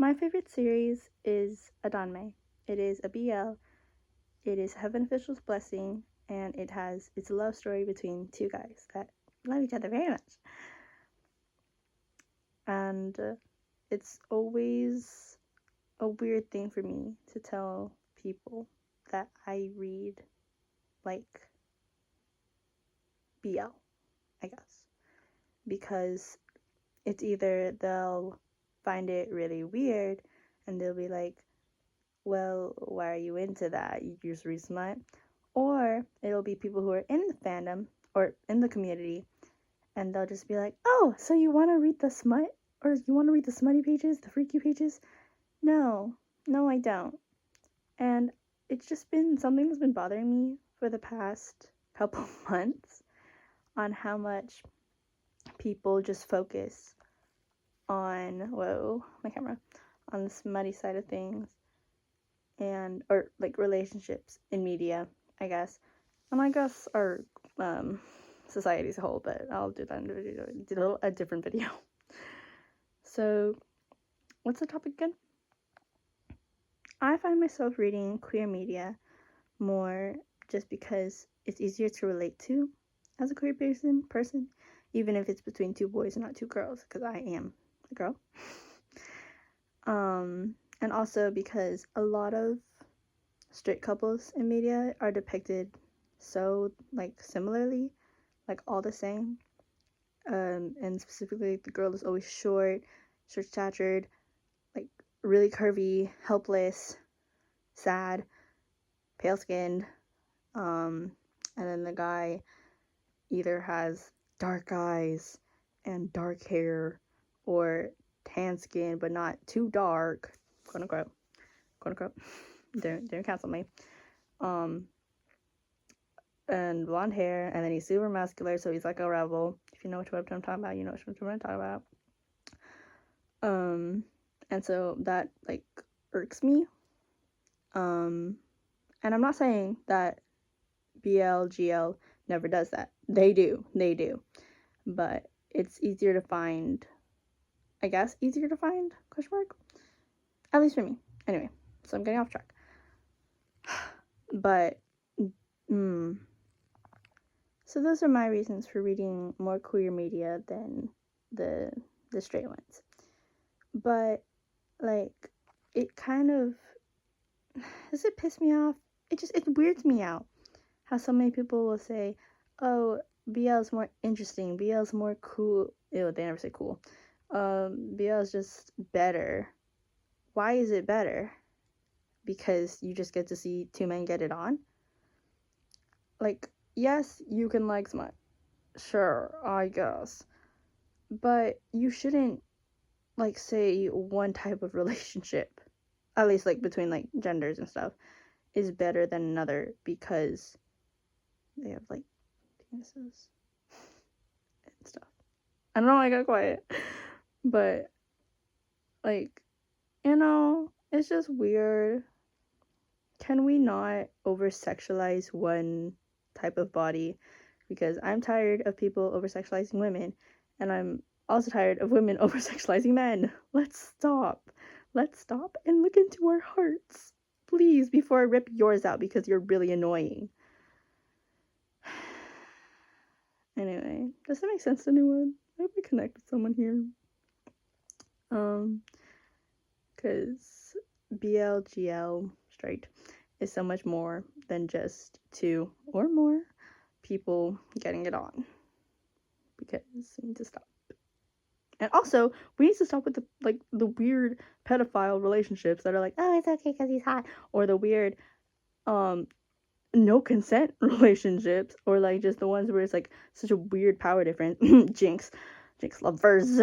My favorite series is Adanme. It is a BL. It is Heaven Official's Blessing, and it's a love story between two guys that love each other very much. And it's always a weird thing for me to tell people that I read like BL, I guess, because it's either they'll find it really weird and they'll be like, well, why are you into that? You just read smut. Or it'll be people who are in the fandom or in the community and they'll just be like, oh, so you want to read the smut? Or you want to read the smutty pages, the freaky pages? No, I don't. And it's just been something that's been bothering me for the past couple months on how much people just focus on, on the smutty side of things or like relationships in media, I guess. And I guess our society as a whole, but I'll do that in a different video. So, what's the topic again? I find myself reading queer media more just because it's easier to relate to as a queer person, even if it's between two boys and not two girls, because I am a girl. And also because a lot of straight couples in media are depicted so, like, similarly, like, all the same. And specifically, the girl is always short-statured, like, really curvy, helpless, sad, pale-skinned, and then the guy either has dark eyes and dark hair, or tan skin, but not too dark, quote unquote, don't cancel me, and blonde hair, and then he's super muscular, so he's like a rebel. If you know which webtoon I'm talking about, you know which webtoon I'm talking about. And so that, like, irks me. And I'm not saying that BLGL never does that. They do. But it's easier to find, I guess, question mark? At least for me. Anyway, so I'm getting off track. But, so those are my reasons for reading more queer media than the straight ones. But, like, it kind of, does it piss me off? It weirds me out how so many people will say, oh, BL is more interesting, BL is more cool. Ew, they never say cool. BL is just better. Why is it better? Because you just get to see two men get it on? Like, yes, you can like smut. Sure, I guess. But you shouldn't, like, say one type of relationship, at least, like, between, like, genders and stuff, is better than another because they have, like, penises and stuff. I don't know why I got quiet. But, like, you know, it's just weird. Can we not over-sexualize one type of body? Because I'm tired of people over-sexualizing women, and I'm also tired of women over-sexualizing men. Let's stop and look into our hearts, please, before I rip yours out because you're really annoying. Anyway, does that make sense to anyone? I hope I connect with someone here. Because BLGL straight is so much more than just two or more people getting it on. Because we need to stop. And also, we need to stop with the weird pedophile relationships that are like, oh, it's okay because he's hot, or the weird no consent relationships, or like just the ones where it's like such a weird power difference. Jinx lovers.